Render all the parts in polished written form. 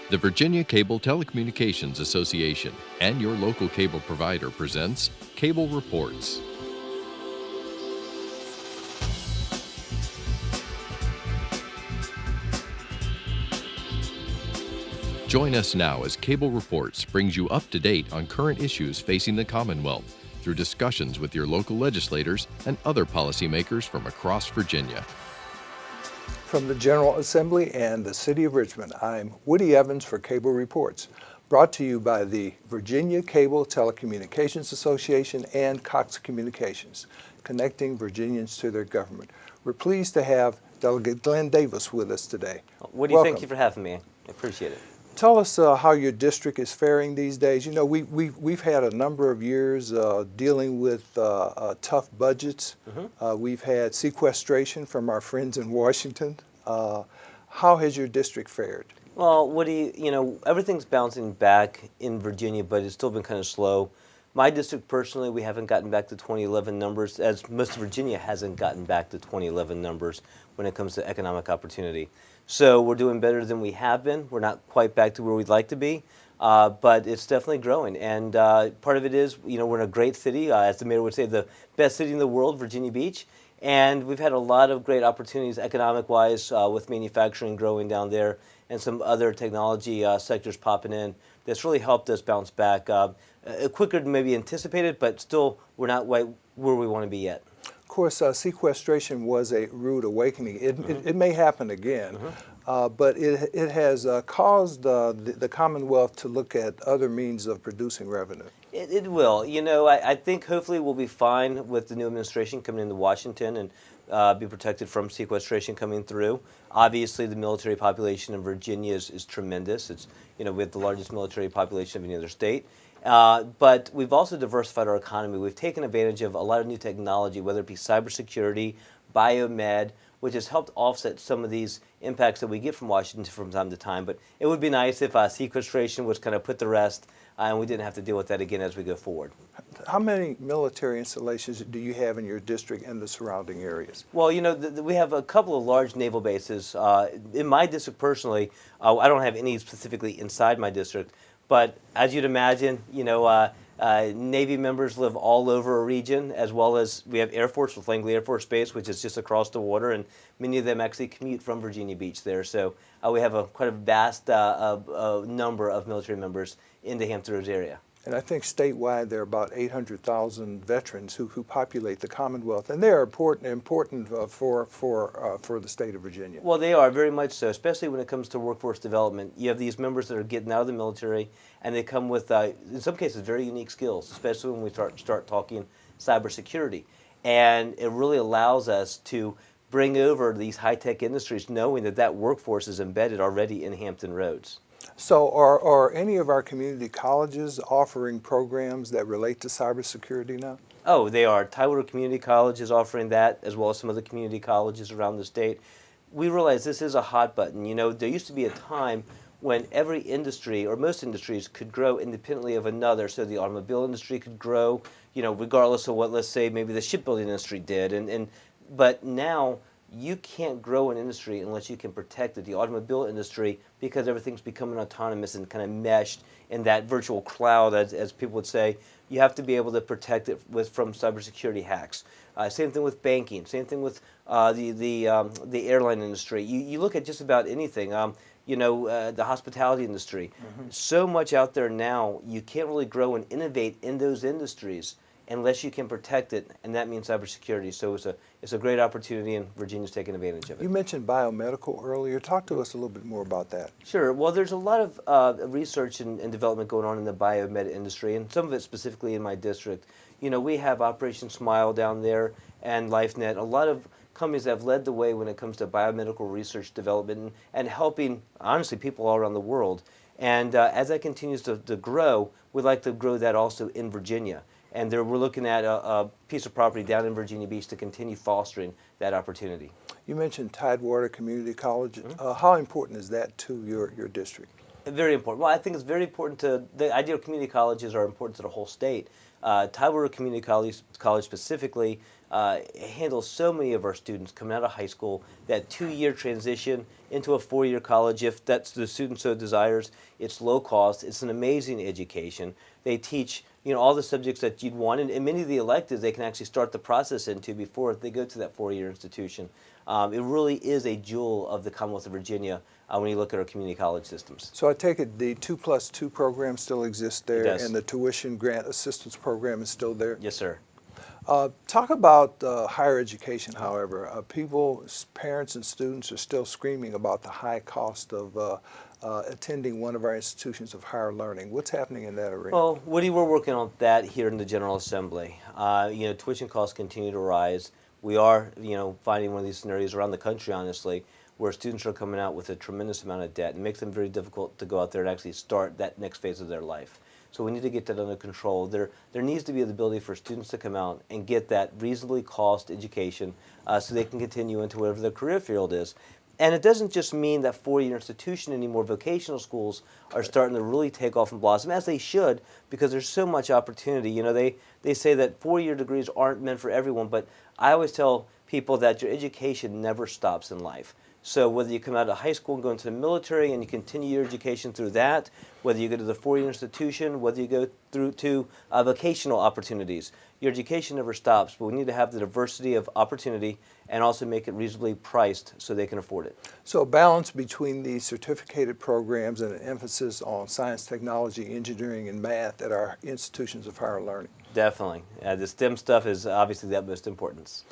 The Virginia Cable Telecommunications Association and your local cable provider presents Cable Reports. Join us now as Cable Reports brings you up to date on current issues facing the Commonwealth through discussions with your local legislators and other policymakers from across Virginia. From the General Assembly and the City of Richmond, I'm Woody Evans for Cable Reports, brought to you by the Virginia Cable Telecommunications Association and Cox Communications, connecting Virginians to their government. We're pleased to have Delegate Glenn Davis with us today. Woody, Welcome. thank you for having me. I appreciate it. Tell us how your district is faring these days. You know, we've had a number of years dealing with tough budgets. We've had sequestration from our friends in Washington. How has your district fared? Well, Woody, everything's bouncing back in Virginia, but it's still been kind of slow. My district personally, we haven't gotten back to 2011 numbers, as most of Virginia hasn't gotten back to 2011 numbers when it comes to economic opportunity. So we're doing better than we have been. We're not quite back to where we'd like to be, but it's definitely growing. And part of it is, we're in a great city, as the mayor would say, the best city in the world, Virginia Beach. And we've had a lot of great opportunities economic-wise with manufacturing growing down there and some other technology sectors popping in that's really helped us bounce back quicker than maybe anticipated, but still we're not where we want to be yet. Of course, sequestration was a rude awakening. It may happen again, but it has caused the Commonwealth to look at other means of producing revenue. It will. I think hopefully we'll be fine with the new administration coming into Washington and be protected from sequestration coming through. Obviously, the military population in Virginia is tremendous. It's, we have the largest military population of any other state. But we've also diversified our economy. We've taken advantage of a lot of new technology, whether it be cybersecurity, biomed, which has helped offset some of these impacts that we get from Washington from time to time. But it would be nice if sequestration was kind of put to rest and we didn't have to deal with that again as we go forward. How many military installations do you have in your district and the surrounding areas? Well, we have a couple of large naval bases. In my district personally, I don't have any specifically inside my district. But as you'd imagine, Navy members live all over a region, as well as we have Air Force with Langley Air Force Base, which is just across the water, and many of them actually commute from Virginia Beach there. So we have quite a vast number of military members in the Hampton Roads area. And I think statewide there are about 800,000 veterans who populate the Commonwealth, and they are important for the state of Virginia. Well, they are very much so, especially when it comes to workforce development. You have these members that are getting out of the military, and they come with, in some cases, very unique skills, especially when we start talking cybersecurity. And it really allows us to bring over these high-tech industries, knowing that workforce is embedded already in Hampton Roads. So are any of our community colleges offering programs that relate to cybersecurity now? Oh, they are. Tidewater Community College is offering that, as well as some other community colleges around the state. We realize this is a hot button. There used to be a time when every industry, or most industries, could grow independently of another. So the automobile industry could grow, regardless of what, let's say, maybe the shipbuilding industry did. But now, you can't grow an industry unless you can protect it. The automobile industry, because everything's becoming autonomous and kind of meshed in that virtual cloud, as people would say, you have to be able to protect it from cybersecurity hacks. Same thing with banking. Same thing with the airline industry. You look at just about anything. The hospitality industry. So much out there now, you can't really grow and innovate in those industries unless you can protect it, and that means cybersecurity. So it's a great opportunity, and Virginia's taking advantage of it. You mentioned biomedical earlier. Talk to us a little bit more about that. Sure. Well, there's a lot of research and development going on in the biomed industry, and some of it specifically in my district. We have Operation Smile down there and LifeNet. A lot of companies that have led the way when it comes to biomedical research development and helping, honestly, people all around the world. And as that continues to grow, we'd like to grow that also in Virginia. And we're looking at a piece of property down in Virginia Beach to continue fostering that opportunity. You mentioned Tidewater Community College. How important is that to your district? Very important. Well, I think it's very important to, the idea of community colleges are important to the whole state. Tyboro Community College specifically handles so many of our students coming out of high school, that 2-year transition into a 4-year college, if that's the student so desires. It's low cost. It's an amazing education. They teach, all the subjects that you'd want, and many of the electives they can actually start the process into before they go to that 4-year institution. It really is a jewel of the Commonwealth of Virginia when you look at our community college systems. So I take it the 2+2 program still exists there, It does. and the tuition grant assistance program is still there? Yes, sir. Talk about higher education, however. Parents and students are still screaming about the high cost of attending one of our institutions of higher learning. What's happening in that arena? Well, Woody, we're working on that here in the General Assembly. Tuition costs continue to rise. We are, finding one of these scenarios around the country, honestly, where students are coming out with a tremendous amount of debt and makes them very difficult to go out there and actually start that next phase of their life. So we need to get that under control. There needs to be the ability for students to come out and get that reasonably cost education so they can continue into whatever their career field is. And it doesn't just mean that 4-year institution anymore. Vocational schools are starting to really take off and blossom, as they should, because there's so much opportunity. They say that 4-year degrees aren't meant for everyone, but I always tell people that your education never stops in life. So whether you come out of high school and go into the military and you continue your education through that, whether you go to the 4-year institution, whether you go through to vocational opportunities, your education never stops, but we need to have the diversity of opportunity and also make it reasonably priced so they can afford it. So a balance between these certificated programs and an emphasis on science, technology, engineering, and math at our institutions of higher learning. Definitely. The STEM stuff is obviously the utmost importance.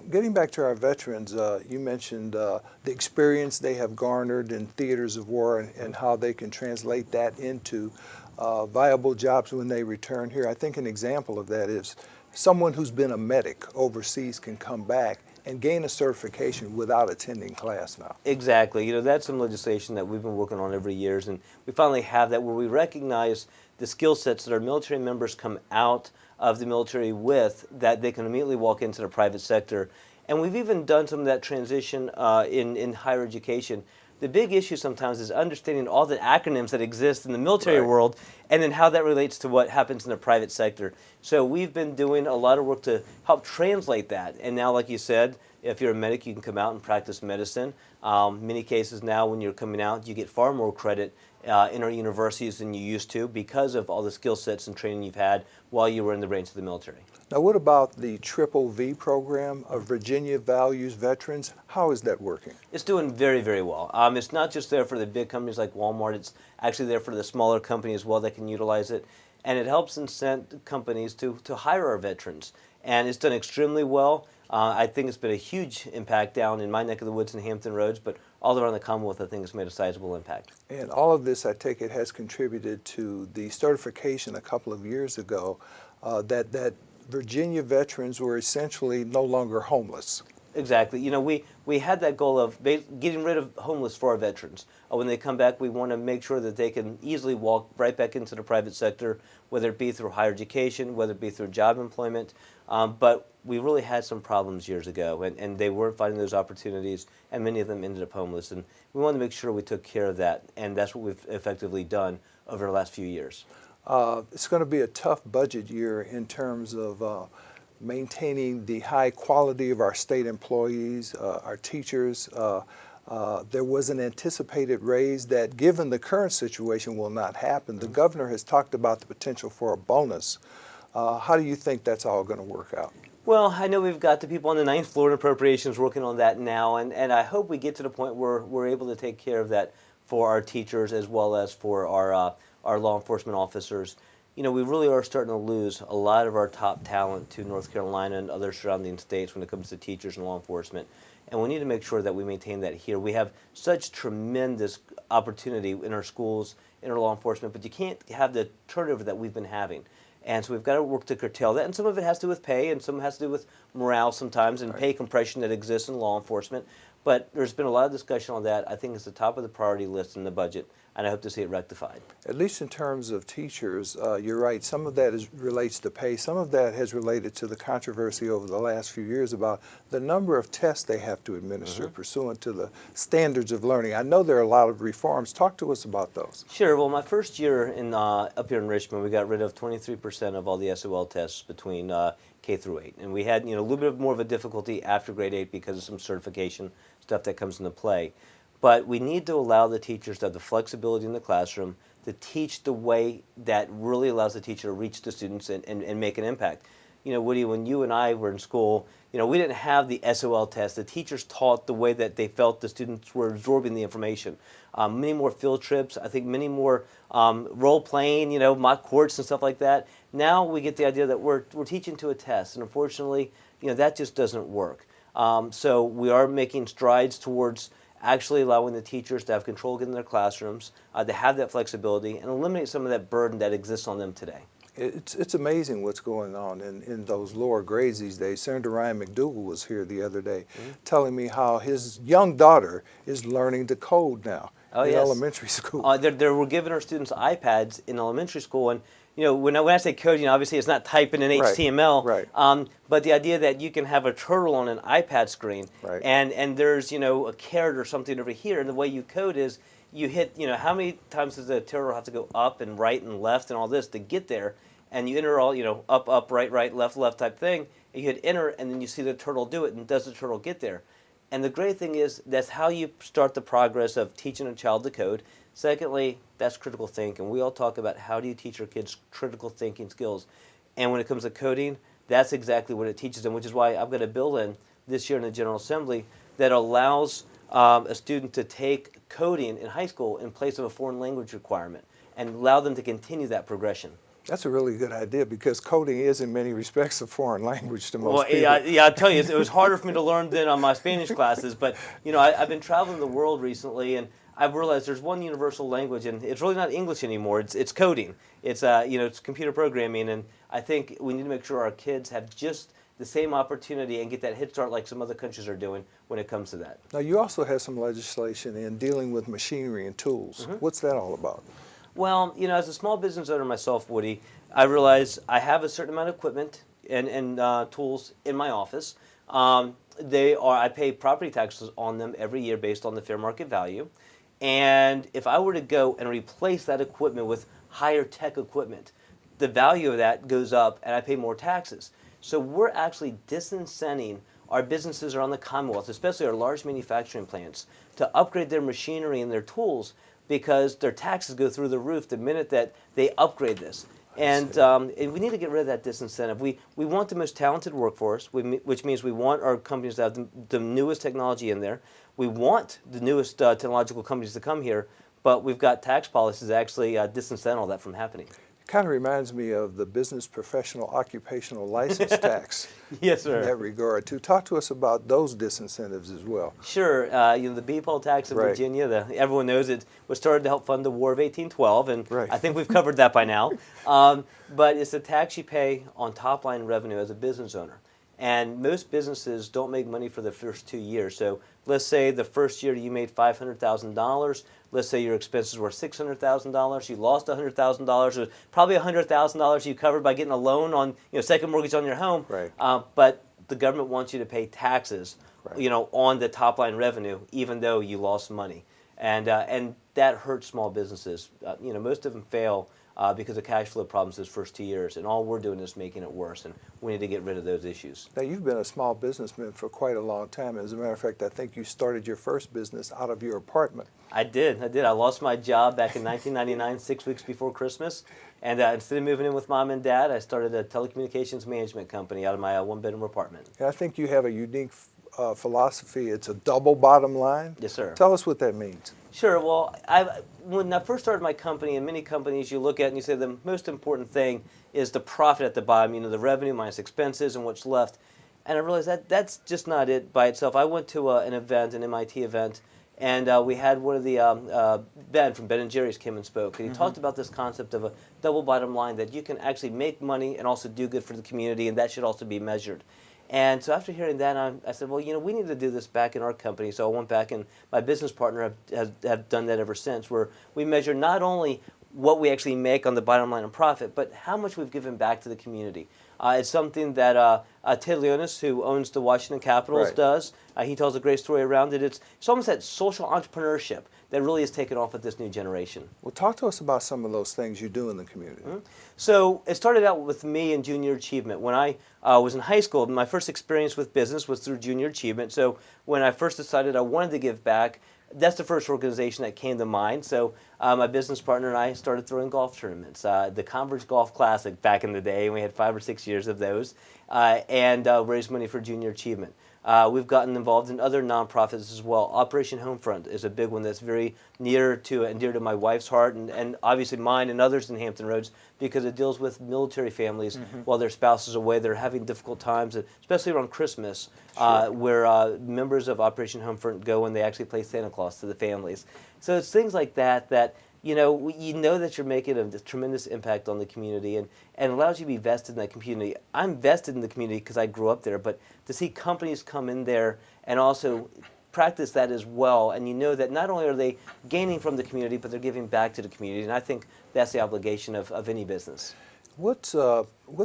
Getting back to our veterans, you mentioned the experience they have garnered in theaters of war and how they can translate that into viable jobs when they return here. I think an example of that is someone who's been a medic overseas can come back and gain a certification without attending class now. Exactly. That's some legislation that we've been working on every year, and we finally have that where we recognize the skill sets that our military members come out of the military with, that they can immediately walk into the private sector. And we've even done some of that transition in higher education. The big issue sometimes is understanding all the acronyms that exist in the military world and then how that relates to what happens in the private sector. So we've been doing a lot of work to help translate that. And now, like you said, if you're a medic, you can come out and practice medicine. Many cases now, when you're coming out, you get far more credit in our universities than you used to because of all the skill sets and training you've had while you were in the ranks of the military. Now, what about the Triple V program of Virginia Values Veterans? How is that working? It's doing very, very well. It's not just there for the big companies like Walmart. It's actually there for the smaller company as well that can utilize it. And it helps incent companies to hire our veterans. And it's done extremely well. I think it's been a huge impact down in my neck of the woods in Hampton Roads, but all around the Commonwealth, I think it's made a sizable impact. And all of this, I take it, has contributed to the certification a couple of years ago that Virginia veterans were essentially no longer homeless. Exactly. We had that goal of getting rid of homeless for our veterans. When they come back, we want to make sure that they can easily walk right back into the private sector, whether it be through higher education, whether it be through job employment. But we really had some problems years ago, and they weren't finding those opportunities, and many of them ended up homeless. And we wanted to make sure we took care of that, and that's what we've effectively done over the last few years. It's going to be a tough budget year in terms of maintaining the high quality of our state employees, our teachers. There was an anticipated raise that, given the current situation, will not happen. The governor has talked about the potential for a bonus. How do you think that's all going to work out? Well, I know we've got the people on the 9th floor in appropriations working on that now, and I hope we get to the point where we're able to take care of that for our teachers as well as for our law enforcement officers. We really are starting to lose a lot of our top talent to North Carolina and other surrounding states when it comes to teachers and law enforcement. And we need to make sure that we maintain that here. We have such tremendous opportunity in our schools, in our law enforcement, but you can't have the turnover that we've been having. And so we've got to work to curtail that. And some of it has to do with pay, and some has to do with morale sometimes, and pay compression that exists in law enforcement. But there's been a lot of discussion on that. I think it's the top of the priority list in the budget, and I hope to see it rectified. At least in terms of teachers, you're right. Some of that relates to pay. Some of that has related to the controversy over the last few years about the number of tests they have to administer pursuant to the standards of learning. I know there are a lot of reforms. Talk to us about those. Sure. Well, my first year up here in Richmond, we got rid of 23% of all the SOL tests between K through 8, and we had a little bit more of a difficulty after grade 8 because of some certification stuff that comes into play. But we need to allow the teachers to have the flexibility in the classroom to teach the way that really allows the teacher to reach the students and make an impact. Woody, when you and I were in school, we didn't have the SOL test. The teachers taught the way that they felt the students were absorbing the information. Many more field trips, I think many more role playing, mock courts and stuff like that. Now we get the idea that we're teaching to a test, and unfortunately, that just doesn't work. So we are making strides towards actually allowing the teachers to have control in their classrooms, to have that flexibility, and eliminate some of that burden that exists on them today. It's amazing what's going on in those lower grades these days. Senator Ryan McDougal was here the other day telling me how his young daughter is learning to code now in elementary school. We're giving our students iPads in elementary school, and when I say coding, obviously it's not typing in HTML, right. But the idea that you can have a turtle on an iPad screen, right. and there's a carrot or something over here, and the way you code is you hit, how many times does the turtle have to go up and right and left and all this to get there, and you enter all, up, right, left type thing, and you hit enter, and then you see the turtle do it, and does the turtle get there? And the great thing is that's how you start the progress of teaching a child to code. Secondly, that's critical thinking. We all talk about how do you teach our kids critical thinking skills. And when it comes to coding, that's exactly what it teaches them, which is why I've got a bill in this year in the General Assembly that allows a student to take coding in high school in place of a foreign language requirement and allow them to continue that progression. That's a really good idea because coding is in many respects a foreign language to most people. Yeah, I'll tell you, it was harder for me to learn than on my Spanish classes, but I've been traveling the world recently, and I've realized there's one universal language, and it's really not English anymore. It's coding. It's it's computer programming, and I think we need to make sure our kids have just the same opportunity and get that head start like some other countries are doing when it comes to that. Now, you also have some legislation in dealing with machinery and tools. What's that all about? Well, as a small business owner myself, Woody, I realize I have a certain amount of equipment and tools in my office. I pay property taxes on them every year based on the fair market value. And if I were to go and replace that equipment with higher tech equipment, the value of that goes up and I pay more taxes. So we're actually disincenting our businesses around the Commonwealth, especially our large manufacturing plants, to upgrade their machinery and their tools because their taxes go through the roof the minute that they upgrade this. And we need to get rid of that disincentive. We want the most talented workforce, which means we want our companies to have the newest technology in there. We want the newest technological companies to come here, but we've got tax policies that actually disincent all that from happening. It kind of reminds me of the business professional occupational license tax. Yes, sir. In that regard, too. Talk to us about those disincentives as well. Sure. The B-Poll tax in Virginia, everyone knows it was started to help fund the War of 1812, and I think we've covered that by now. But it's a tax you pay on top-line revenue as a business owner. And most businesses don't make money for the first 2 years. So let's say the first year you made $500,000. Let's say your expenses were $600,000. You lost $100,000. There's probably $100,000 you covered by getting a loan on, second mortgage on your home. Right. But the government wants you to pay taxes, on the top line revenue, even though you lost money, and that hurts small businesses. Most of them fail because of cash flow problems those first 2 years, and all we're doing is making it worse, and we need to get rid of those issues. Now, you've been a small businessman for quite a long time. As a matter of fact, I think you started your first business out of your apartment. I did. I lost my job back in 1999, 6 weeks before Christmas, and instead of moving in with Mom and Dad, I started a telecommunications management company out of my one-bedroom apartment. And I think you have a unique philosophy. It's a double bottom line. Yes, sir. Tell us what that means. Sure. Well, when I first started my company, and many companies you look at and you say the most important thing is the profit at the bottom, the revenue minus expenses and what's left. And I realized that that's just not it by itself. I went to an event, an MIT event, and we had one of the Ben from Ben & Jerry's came and spoke. And he talked about this concept of a double bottom line, that you can actually make money and also do good for the community, and that should also be measured. And so after hearing that, I said, well, we need to do this back in our company. So I went back, and my business partner have done that ever since, where we measure not only what we actually make on the bottom line of profit, but how much we've given back to the community. It's something that Ted Leonis, who owns the Washington Capitals, Right. does. He tells a great story around it. It's almost that social entrepreneurship that really has taken off with this new generation. Well, talk to us about some of those things you do in the community. So it started out with me and junior achievement. When I was in high school, my first experience with business was through junior achievement. So when I first decided I wanted to give back, that's the first organization that came to mind. So my business partner and I started throwing golf tournaments. The Converge Golf Classic back in the day, and we had 5 or 6 years of those, and raised money for junior achievement. We've gotten involved in other nonprofits as well. Operation Homefront is a big one that's very near to and dear to my wife's heart, and obviously mine and others in Hampton Roads, because it deals with military families while their spouse is away. They're having difficult times, especially around Christmas, where members of Operation Homefront go and they actually play Santa Claus to the families. So it's things like that that you know that you're making a tremendous impact on the community, and allows you to be vested in that community. I'm vested in the community because I grew up there, but to see companies come in there and also practice that as well, and you know that not only are they gaining from the community, but they're giving back to the community, and I think that's the obligation of any business. What's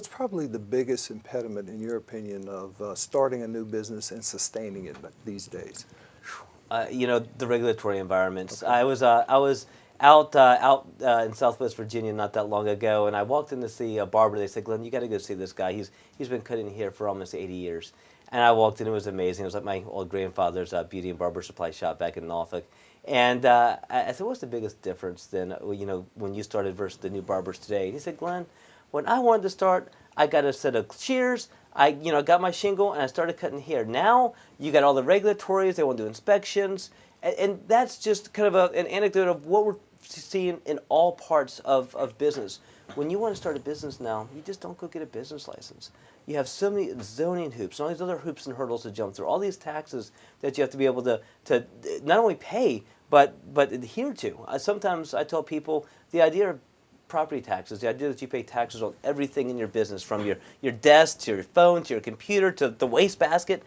probably the biggest impediment, in your opinion, of starting a new business and sustaining it these days? The regulatory environments. Okay. I was out in Southwest Virginia not that long ago, and I walked in to see a barber. They said, "Glenn, you got to go see this guy. He's been cutting hair for almost 80 years." And I walked in. It was amazing. It was like my old grandfather's beauty and barber supply shop back in Norfolk. And I said, "What's the biggest difference then, when you started versus the new barbers today?" He said, "Glenn, when I wanted to start, I got a set of shears. I got my shingle, and I started cutting hair. Now you got all the regulatories. They want to do inspections, and that's just kind of an anecdote of what we're seeing in all parts of business. When you want to start a business now, you just don't go get a business license. You have so many zoning hoops, all these other hoops and hurdles to jump through, all these taxes that you have to be able to not only pay but adhere to. Sometimes I tell people the idea of property taxes, the idea that you pay taxes on everything in your business, from your desk to your phone to your computer to the wastebasket.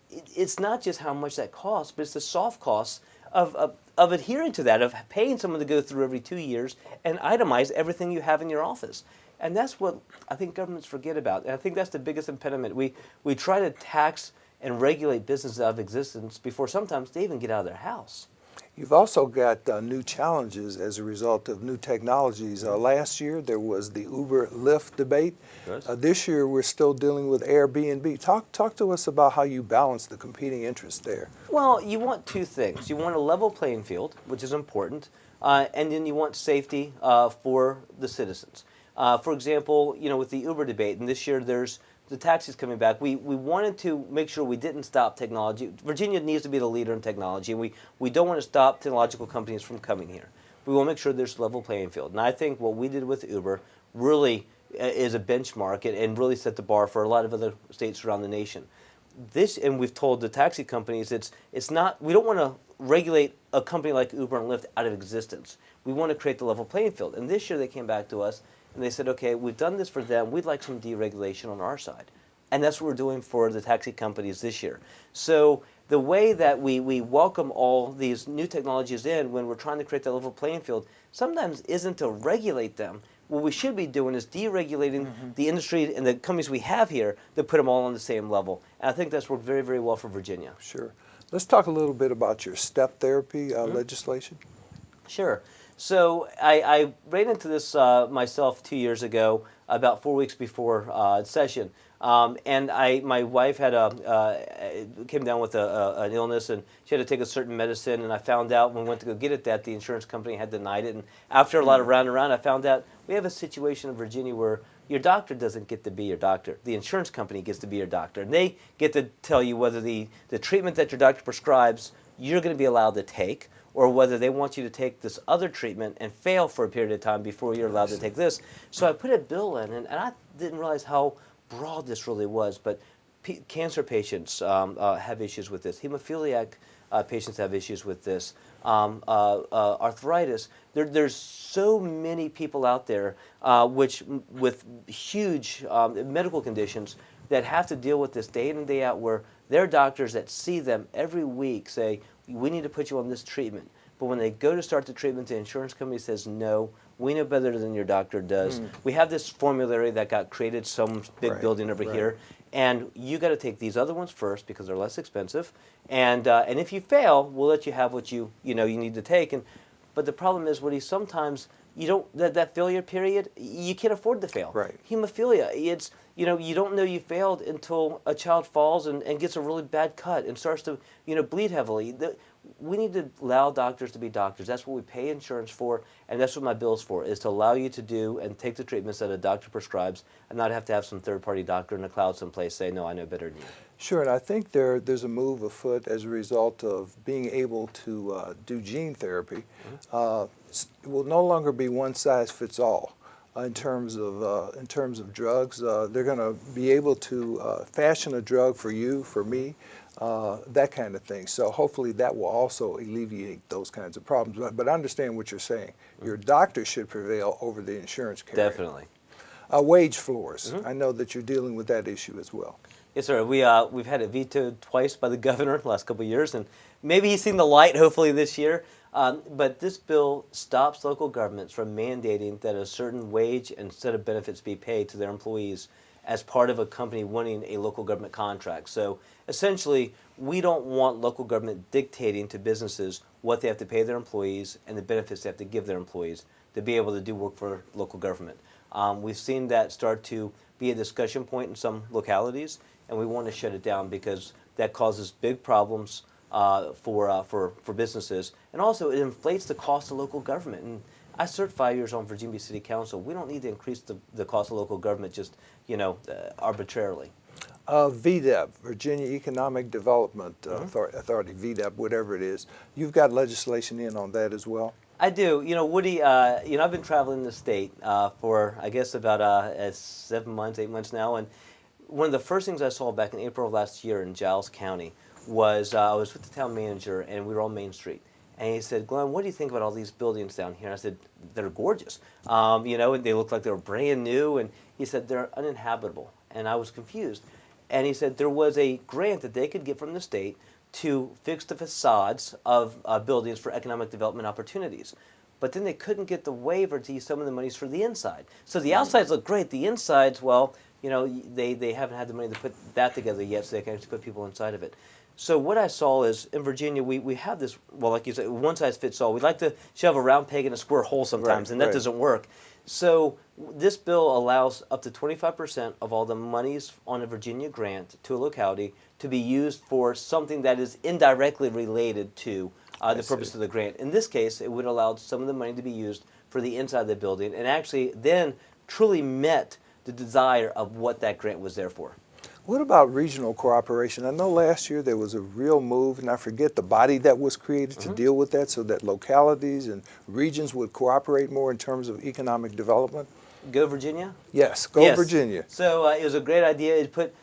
It's not just how much that costs, but it's the soft costs of adhering to that, of paying someone to go through every 2 years and itemize everything you have in your office. And that's what I think governments forget about. And I think that's the biggest impediment. We try to tax and regulate businesses out of existence before sometimes they even get out of their house. You've also got new challenges as a result of new technologies. Last year there was the Uber-Lyft debate. Yes. This year we're still dealing with Airbnb. Talk to us about how you balance the competing interests there. Well, you want two things. You want a level playing field, which is important, and then you want safety for the citizens. For example, with the Uber debate, and this year there's the taxis coming back, we wanted to make sure we didn't stop technology. Virginia needs to be the leader in technology, and we don't want to stop technological companies from coming here. We want to make sure there's a level playing field. And I think what we did with Uber really is a benchmark and really set the bar for a lot of other states around the nation. And we've told the taxi companies, it's not, we don't want to regulate a company like Uber and Lyft out of existence. We want to create the level playing field. And this year they came back to us and they said, okay, we've done this for them. We'd like some deregulation on our side. And that's what we're doing for the taxi companies this year. So the way that we welcome all these new technologies in when we're trying to create that level playing field sometimes isn't to regulate them. What we should be doing is deregulating the industry and the companies we have here to put them all on the same level. And I think that's worked very, very well for Virginia. Sure. Let's talk a little bit about your step therapy legislation. Sure. So I ran into this myself 2 years ago, about 4 weeks before session. And my wife had came down with an illness, and she had to take a certain medicine. And I found out when we went to go get it that the insurance company had denied it. And after a lot of round and round, I found out we have a situation in Virginia where your doctor doesn't get to be your doctor. The insurance company gets to be your doctor, and they get to tell you whether the treatment that your doctor prescribes you're going to be allowed to take, or whether they want you to take this other treatment and fail for a period of time before you're allowed to take this. So I put a bill in, and I didn't realize how broad this really was, but cancer patients have issues with this. Hemophiliac patients have issues with this. Arthritis. There's so many people out there with huge medical conditions that have to deal with this day in and day out, where their doctors that see them every week say, we need to put you on this treatment. But when they go to start the treatment, the insurance company says, no, we know better than your doctor does. We have this formulary that got created, some big building over here, and you got to take these other ones first because they're less expensive. And if you fail, we'll let you have what you need to take. But the problem is, Woody, sometimes you don't that failure period, you can't afford to fail. Right. Hemophilia, it's you don't know you failed until a child falls and gets a really bad cut and starts to bleed heavily. We need to allow doctors to be doctors. That's what we pay insurance for, and that's what my bill's for, is to allow you to do and take the treatments that a doctor prescribes and not have to have some third-party doctor in the cloud someplace say, no, I know better than you. Sure, and I think there's a move afoot as a result of being able to do gene therapy. It will no longer be one size fits all in terms of drugs. They're going to be able to fashion a drug for you, for me, that kind of thing. So hopefully that will also alleviate those kinds of problems. But I understand what you're saying. Your doctor should prevail over the insurance carrier. Definitely. Wage floors. I know that you're dealing with that issue as well. Yes, sir. We've had it vetoed twice by the governor the last couple of years, and maybe he's seen the light hopefully this year. But this bill stops local governments from mandating that a certain wage and set of benefits be paid to their employees as part of a company winning a local government contract. So essentially, we don't want local government dictating to businesses what they have to pay their employees and the benefits they have to give their employees to be able to do work for local government. We've seen that start to be a discussion point in some localities, and we want to shut it down because that causes big problems for businesses, and also it inflates the cost of local government. And I served 5 years on Virginia Beach City Council. We don't need to increase the cost of local government just arbitrarily. VDEP, Virginia Economic Development Authority, VDEP, whatever it is. You've got legislation in on that as well? I do. Woody, I've been traveling the state for, I guess, about 7 months, 8 months now, and one of the first things I saw back in April of last year in Giles County was I was with the town manager, and we were on Main Street. And he said, Glenn, what do you think about all these buildings down here? And I said, they're gorgeous. And they looked like they were brand new. And he said, they're uninhabitable. And I was confused. And he said there was a grant that they could get from the state to fix the facades of buildings for economic development opportunities. But then they couldn't get the waiver to use some of the monies for the inside. So the outsides look great. The insides, well, they haven't had the money to put that together yet, so they can actually put people inside of it. So what I saw is, in Virginia, we have this, well, like you said, one size fits all. We like to shove a round peg in a square hole sometimes, and that doesn't work. So this bill allows up to 25% of all the monies on a Virginia grant to a locality to be used for something that is indirectly related to the purpose of the grant. In this case, it would allow some of the money to be used for the inside of the building, and actually then truly met the desire of what that grant was there for. What about regional cooperation? I know last year there was a real move, and I forget the body that was created to deal with that, so that localities and regions would cooperate more in terms of economic development. Go Virginia? Yes, go Virginia. So it was a great idea. It put,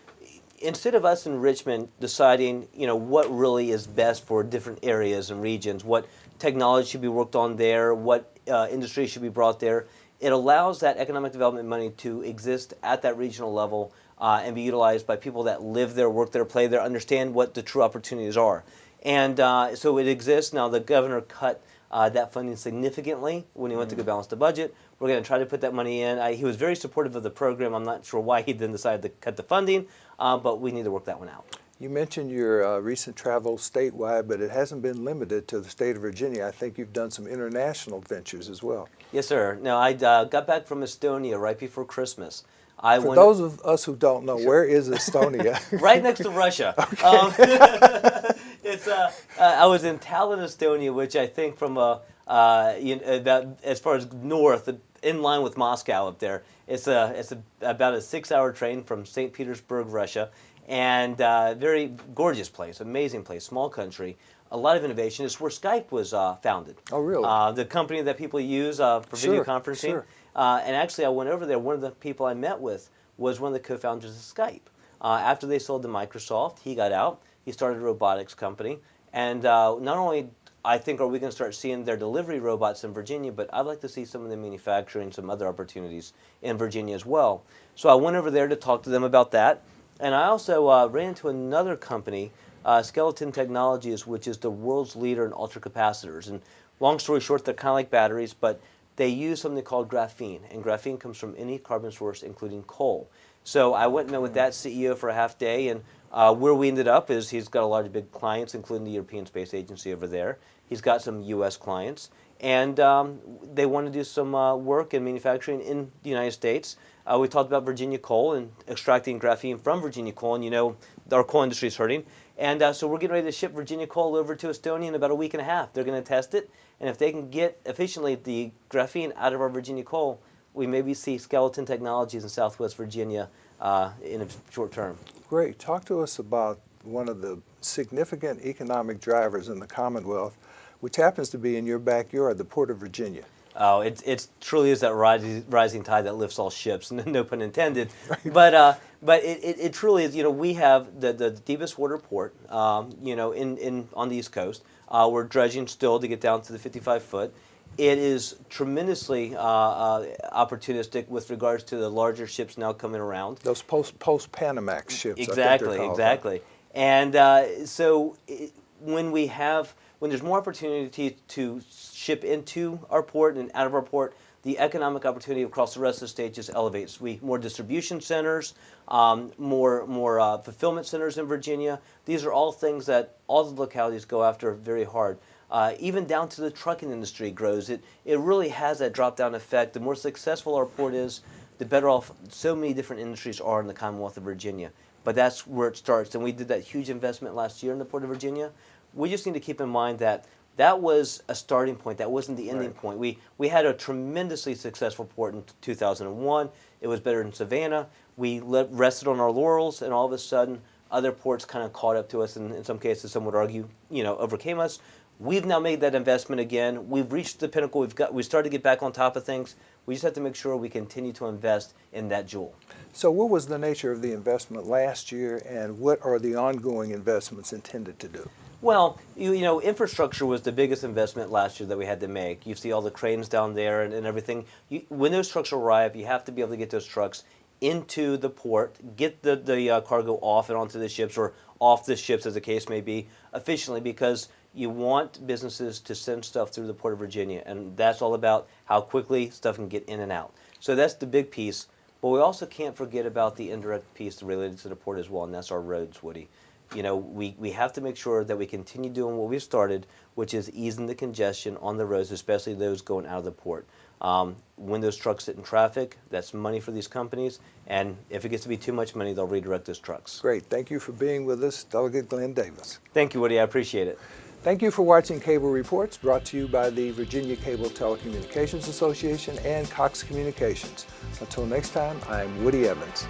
instead of us in Richmond deciding, what really is best for different areas and regions, what technology should be worked on there, what industry should be brought there, it allows that economic development money to exist at that regional level and be utilized by people that live there, work there, play there, understand what the true opportunities are. And so it exists. Now the governor cut that funding significantly when he went to go balance the budget. We're going to try to put that money in. He was very supportive of the program. I'm not sure why he then decided to cut the funding, but we need to work that one out. You mentioned your recent travel statewide, but it hasn't been limited to the state of Virginia. I think you've done some international ventures as well. Yes, sir. Now, I got back from Estonia right before Christmas. For those of us who don't know, where is Estonia? Right next to Russia. I was in Tallinn, Estonia, which I think from about as far as north, in line with Moscow up there. It's about a 6-hour train from St. Petersburg, Russia, and very gorgeous place, amazing place, small country. A lot of innovation. It's where Skype was founded. Oh, really? The company that people use for video conferencing. Sure. And actually, I went over there. One of the people I met with was one of the co-founders of Skype. After they sold to Microsoft, he got out. He started a robotics company. And not only, I think, are we going to start seeing their delivery robots in Virginia, but I'd like to see some of the manufacturing, some other opportunities in Virginia as well. So I went over there to talk to them about that. And I also ran into another company, Skeleton Technologies, which is the world's leader in ultracapacitors. And long story short, they're kind of like batteries, but they use something called graphene. And graphene comes from any carbon source, including coal. So I went and met with that CEO for a half day, and where we ended up is he's got a lot of big clients, including the European Space Agency over there. He's got some U.S. clients, and they want to do some work in manufacturing in the United States. We talked about Virginia coal and extracting graphene from Virginia coal, and you know our coal industry is hurting. And so we're getting ready to ship Virginia coal over to Estonia in about a week and a half. They're going to test it, and if they can get efficiently the graphene out of our Virginia coal, we maybe see Skeleton Technologies in Southwest Virginia in a short term. Great. Talk to us about one of the significant economic drivers in the Commonwealth, which happens to be in your backyard, the Port of Virginia. Oh, it truly is that rising tide that lifts all ships, no pun intended. But it truly is. You know, we have the deepest water port, you know, on the East Coast. We're dredging still to get down to the 55 foot. It is tremendously opportunistic with regards to the larger ships now coming around. Those post-Panamax ships. Exactly. And when there's more opportunity to ship into our port and out of our port, the economic opportunity across the rest of the state just elevates. More distribution centers, more fulfillment centers in Virginia. These are all things that all the localities go after very hard. Even down to the trucking industry grows. It really has that drop-down effect. The more successful our port is, the better off so many different industries are in the Commonwealth of Virginia. But that's where it starts. And we did that huge investment last year in the Port of Virginia. We just need to keep in mind that that was a starting point. That wasn't the ending point. We had a tremendously successful port in 2001. It was better than Savannah. We rested on our laurels, and all of a sudden, other ports kind of caught up to us, and in some cases, some would argue, you know, overcame us. We've now made that investment again. We've reached the pinnacle. We started to get back on top of things. We just have to make sure we continue to invest in that jewel. So what was the nature of the investment last year, and what are the ongoing investments intended to do? Well, you know, infrastructure was the biggest investment last year that we had to make. You see all the cranes down there and everything. When those trucks arrive, you have to be able to get those trucks into the port, get the cargo off and onto the ships, or off the ships as the case may be, efficiently, because you want businesses to send stuff through the Port of Virginia, and that's all about how quickly stuff can get in and out. So that's the big piece, but we also can't forget about the indirect piece related to the port as well, and that's our roads, Woody. You know, we have to make sure that we continue doing what we've started, which is easing the congestion on the roads, especially those going out of the port. When those trucks sit in traffic, that's money for these companies, and if it gets to be too much money, they'll redirect those trucks. Great. Thank you for being with us, Delegate Glenn Davis. Thank you, Woody. I appreciate it. Thank you for watching Cable Reports, brought to you by the Virginia Cable Telecommunications Association and Cox Communications. Until next time, I'm Woody Evans.